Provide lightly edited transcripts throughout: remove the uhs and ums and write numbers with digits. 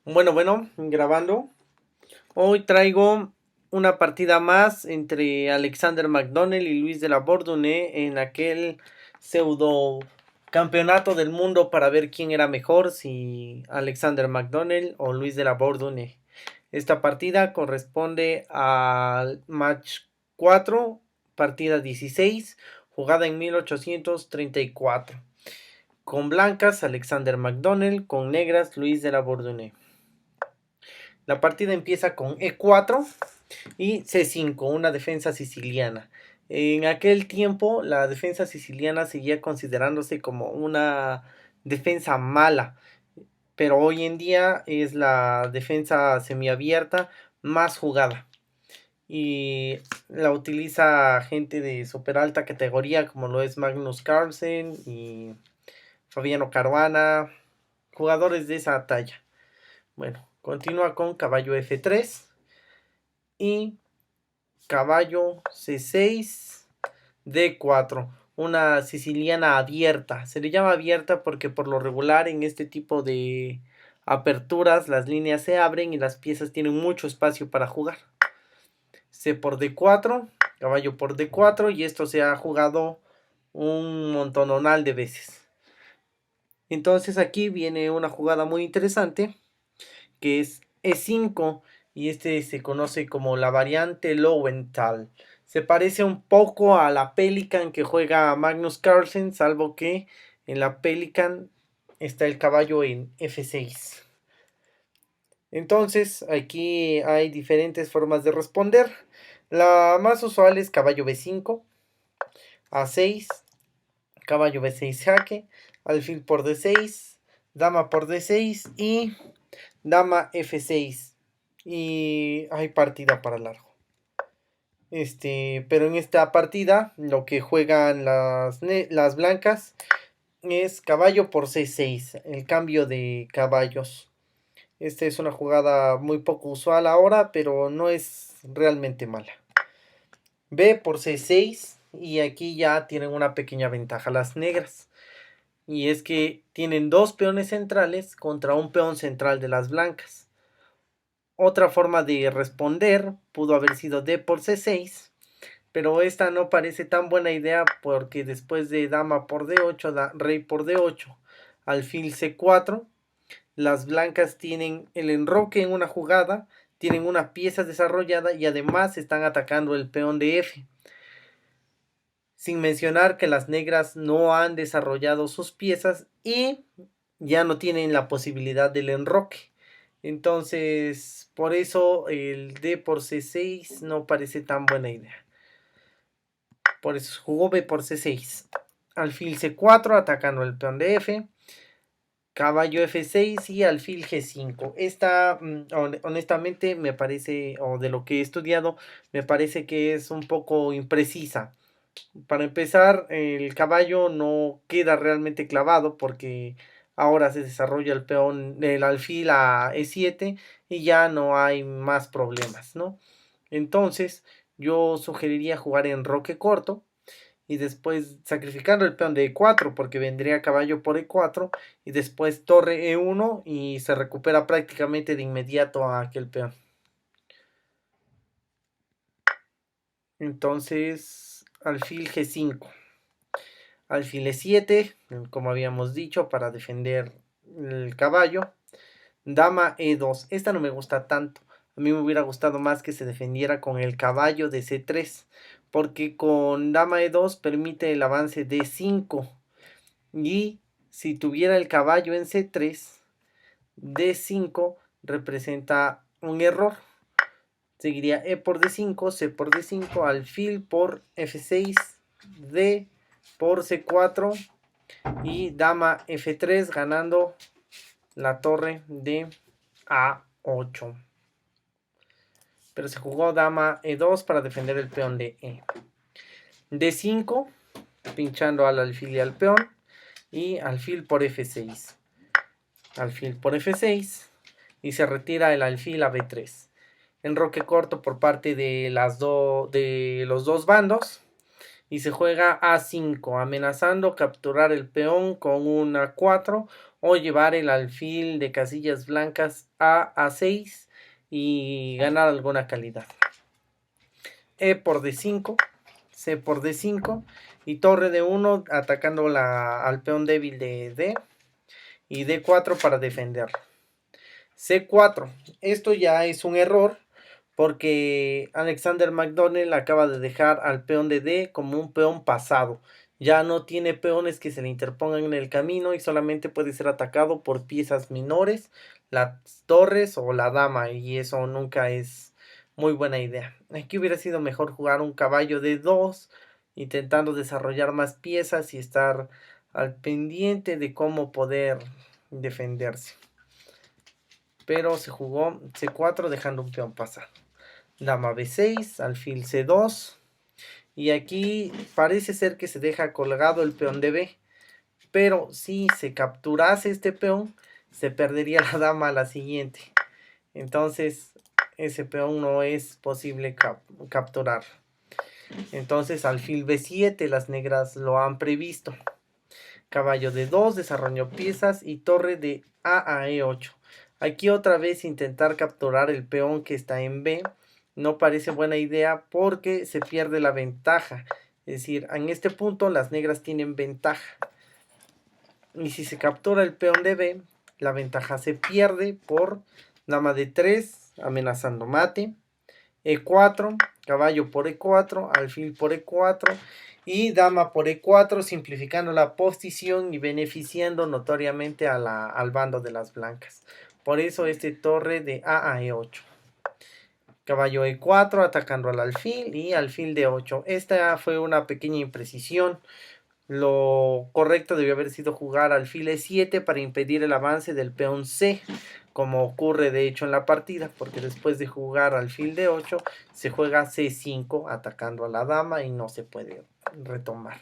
Bueno, grabando. Hoy traigo una partida más entre Alexander McDonnell y Luis de la Bourdonnais en aquel pseudo campeonato del mundo para ver quién era mejor, si Alexander McDonnell o Luis de la Bourdonnais. Esta partida corresponde al match 4, partida 16, jugada en 1834. Con blancas Alexander McDonnell, con negras Luis de la Bourdonnais. La partida empieza con E4 y C5, una defensa siciliana. En aquel tiempo la defensa siciliana seguía considerándose como una defensa mala, pero hoy en día es la defensa semiabierta más jugada y la utiliza gente de super alta categoría como lo es Magnus Carlsen y Fabiano Caruana, jugadores de esa talla. Bueno, continúa con caballo F3 y caballo C6, D4, una siciliana abierta. Se le llama abierta porque por lo regular en este tipo de aperturas las líneas se abren y las piezas tienen mucho espacio para jugar. C por D4, caballo por D4 y esto se ha jugado un montonal de veces. Entonces aquí viene una jugada muy interesante que es E5 y este se conoce como la variante Lowenthal. Se parece un poco a la Pelican que juega Magnus Carlsen, salvo que en la Pelican está el caballo en F6. Entonces aquí hay diferentes formas de responder. La más usual es caballo B5, A6, caballo B6 jaque, alfil por D6, dama por D6 y dama F6 y hay partida para largo. Pero en esta partida lo que juegan las blancas es caballo por C6, el cambio de caballos. Esta es una jugada muy poco usual ahora, pero no es realmente mala. B por C6 y aquí ya tienen una pequeña ventaja las negras. Y es que tienen dos peones centrales contra un peón central de las blancas. Otra forma de responder pudo haber sido D por C6, pero esta no parece tan buena idea porque después de dama por D8, rey por D8, alfil C4, las blancas tienen el enroque en una jugada, tienen una pieza desarrollada y además están atacando el peón de F. Sin mencionar que las negras no han desarrollado sus piezas y ya no tienen la posibilidad del enroque. Entonces, por eso el D por C6 no parece tan buena idea. Por eso jugó B por C6. Alfil C4 atacando el peón de F. Caballo F6 y alfil G5. Esta, honestamente, me parece, o de lo que he estudiado, me parece que es un poco imprecisa. Para empezar, el caballo no queda realmente clavado porque ahora se desarrolla el peón del alfil a E7 y ya no hay más problemas, ¿no? Entonces, yo sugeriría jugar en roque corto y después sacrificando el peón de E4 porque vendría caballo por E4 y después torre E1 y se recupera prácticamente de inmediato a aquel peón. Entonces, alfil G5. Alfil E7, como habíamos dicho, para defender el caballo. Dama E2. Esta no me gusta tanto. A mí me hubiera gustado más que se defendiera con el caballo de C3. Porque con dama E2 permite el avance de 5. Y si tuviera el caballo en C3, D5 representa un error. Seguiría E por D5, C por D5, alfil por F6, D por C4 y dama F3 ganando la torre de A8. Pero se jugó dama E2 para defender el peón de E. D5, pinchando al alfil y al peón. Y alfil por F6. Alfil por F6. Y se retira el alfil a B3. Enroque corto por parte de los dos bandos. y se juega A5, amenazando capturar el peón con una 4 o llevar el alfil de casillas blancas a A6 y ganar alguna calidad. E por D5, C por D5 y torre de 1 atacando al peón débil de D y D4 para defenderlo. C4, esto ya es un error porque Alexander McDonnell acaba de dejar al peón de D como un peón pasado. Ya no tiene peones que se le interpongan en el camino y solamente puede ser atacado por piezas menores, las torres o la dama, y eso nunca es muy buena idea. Aquí hubiera sido mejor jugar un caballo de 2, intentando desarrollar más piezas y estar al pendiente de cómo poder defenderse. Pero se jugó C4 dejando un peón pasado. Dama B6, alfil C2. Y aquí parece ser que se deja colgado el peón de B. Pero si se capturase este peón, se perdería la dama a la siguiente. Entonces ese peón no es posible capturar. Entonces alfil B7, las negras lo han previsto. Caballo de 2, desarrolló piezas y torre de A a E8. Aquí otra vez intentar capturar el peón que está en B no parece buena idea porque se pierde la ventaja. Es decir, en este punto las negras tienen ventaja. Y si se captura el peón de B, la ventaja se pierde por dama de 3, amenazando mate. E4, caballo por E4, alfil por E4 y dama por E4, simplificando la posición y beneficiando notoriamente al bando de las blancas. Por eso este torre de A a E8. Caballo E4 atacando al alfil y alfil D8. Esta fue una pequeña imprecisión. Lo correcto debió haber sido jugar alfil E7 para impedir el avance del peón C, como ocurre de hecho en la partida, porque después de jugar alfil D8 se juega C5 atacando a la dama y no se puede retomar.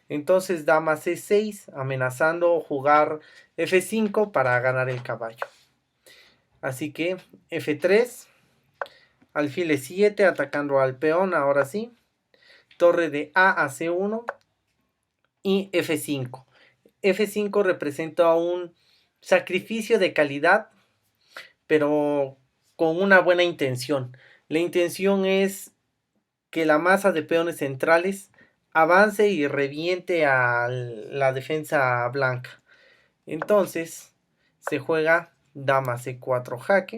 Entonces dama C6 amenazando jugar F5 para ganar el caballo. Así que F3, alfil E7 atacando al peón, ahora sí. Torre de A a C1 y F5. F5 representa un sacrificio de calidad, pero con una buena intención. La intención es que la masa de peones centrales avance y reviente a la defensa blanca. Entonces se juega dama C4 jaque,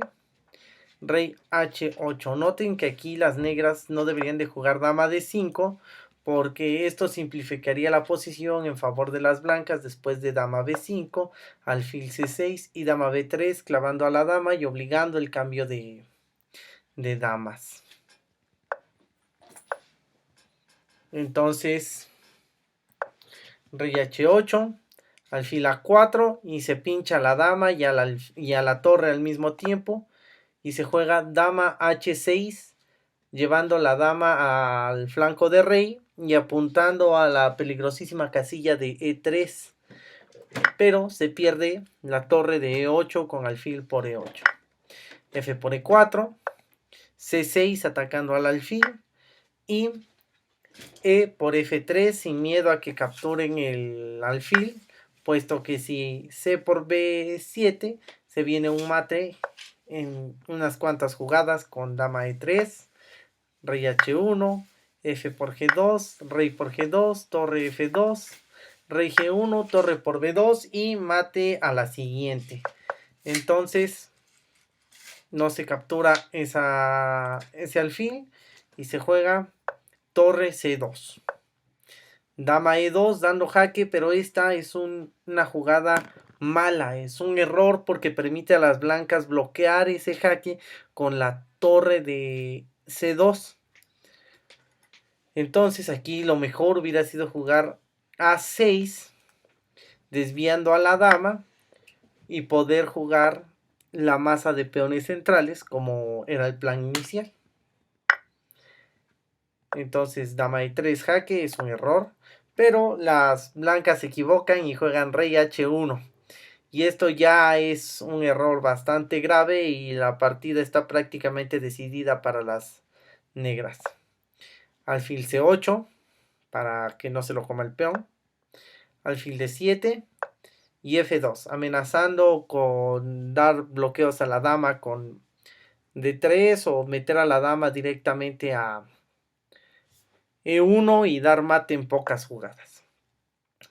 rey H8. Noten que aquí las negras no deberían de jugar dama D5 porque esto simplificaría la posición en favor de las blancas después de dama B5, alfil C6 y dama B3, clavando a la dama y obligando el cambio de damas. Entonces, rey H8, alfil A4 y se pincha a la dama y a la torre al mismo tiempo. Y se juega dama H6, llevando la dama al flanco de rey y apuntando a la peligrosísima casilla de E3. Pero se pierde la torre de E8 con alfil por E8. F por E4, C6 atacando al alfil y E por F3 sin miedo a que capturen el alfil, puesto que si C por B7 se viene un mate en unas cuantas jugadas con dama E3, rey H1, F por G2, rey por G2, torre F2, rey G1, torre por B2 y mate a la siguiente. Entonces no se captura ese alfil y se juega torre C2. Dama E2 dando jaque, pero esta es una jugada mala, es un error porque permite a las blancas bloquear ese jaque con la torre de C2. Entonces aquí lo mejor hubiera sido jugar A6, desviando a la dama y poder jugar la masa de peones centrales como era el plan inicial. Entonces dama E3 jaque es un error, pero las blancas se equivocan y juegan rey H1. Y esto ya es un error bastante grave y la partida está prácticamente decidida para las negras. Alfil C8 para que no se lo coma el peón. Alfil D7 y F2, amenazando con dar bloqueos a la dama con D3 o meter a la dama directamente a E1 y dar mate en pocas jugadas.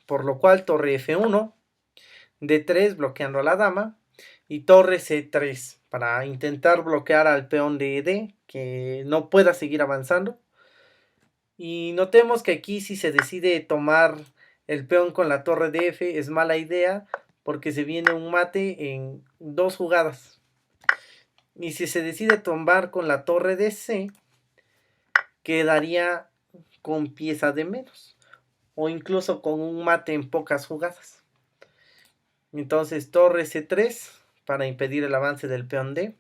Por lo cual torre F1, D3 bloqueando a la dama y torre C3 para intentar bloquear al peón de D que no pueda seguir avanzando. Y notemos que aquí si se decide tomar el peón con la torre de F es mala idea porque se viene un mate en 2 jugadas. Y si se decide tomar con la torre de C, quedaría con pieza de menos o incluso con un mate en pocas jugadas. Entonces torre C3 para impedir el avance del peón D.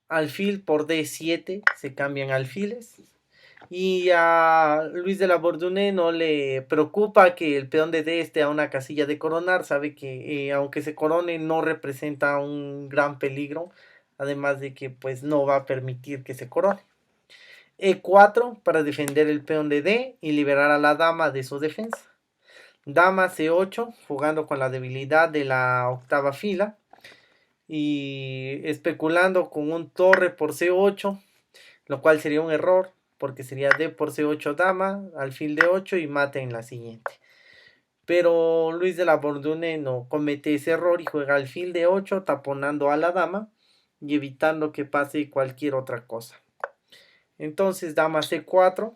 Alfil por D7 se cambian alfiles. Y a Luis de la Bourdonnais no le preocupa que el peón de D esté a una casilla de coronar. Sabe que aunque se corone no representa un gran peligro. Además de que pues no va a permitir que se corone. E4 para defender el peón de D y liberar a la dama de su defensa. Dama C8 jugando con la debilidad de la octava fila. Y especulando con un torre por C8. Lo cual sería un error. Porque sería D por C8 dama, alfil D8 y mate en la siguiente. Pero Luis de la Bourdonnais no comete ese error y juega alfil D8 taponando a la dama y evitando que pase cualquier otra cosa. Entonces dama C4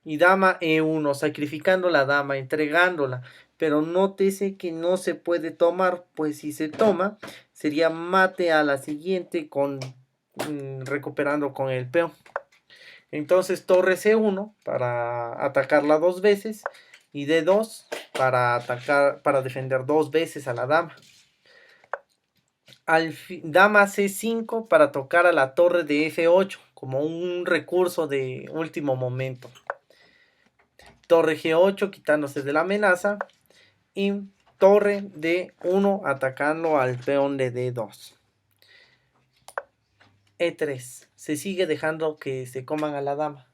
y dama E1 sacrificando la dama, entregándola. Pero nótese que no se puede tomar, pues si se toma sería mate a la siguiente con recuperando con el peón. Entonces torre C1 para atacarla 2 veces y D2 para atacar, para defender 2 veces a la dama. Dama C5 para tocar a la torre de F8 como un recurso de último momento. Torre G8 quitándose de la amenaza y torre D1 atacando al peón de D2. E3. Se sigue dejando que se coman a la dama.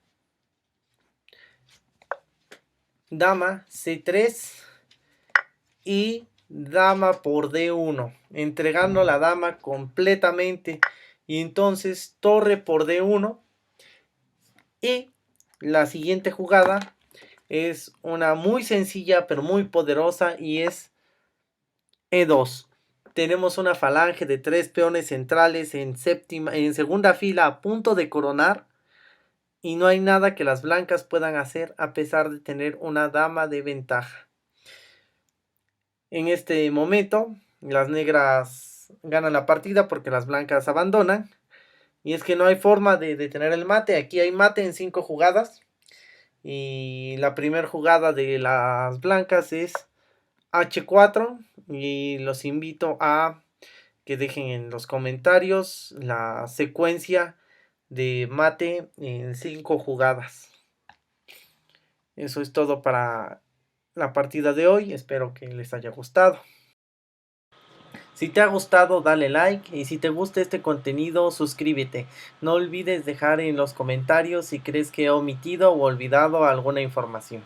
Dama C3 y dama por D1. Entregando a la dama completamente. Y entonces torre por D1. Y la siguiente jugada es una muy sencilla pero muy poderosa y es E2. Tenemos una falange de 3 peones centrales en segunda fila a punto de coronar. Y no hay nada que las blancas puedan hacer a pesar de tener una dama de ventaja. En este momento las negras ganan la partida porque las blancas abandonan. Y es que no hay forma de detener el mate. Aquí hay mate en 5 jugadas. Y la primera jugada de las blancas es H4 y los invito a que dejen en los comentarios la secuencia de mate en 5 jugadas. Eso es todo para la partida de hoy. Espero que les haya gustado. Si te ha gustado, dale like y si te gusta este contenido, suscríbete. No olvides dejar en los comentarios si crees que he omitido o olvidado alguna información.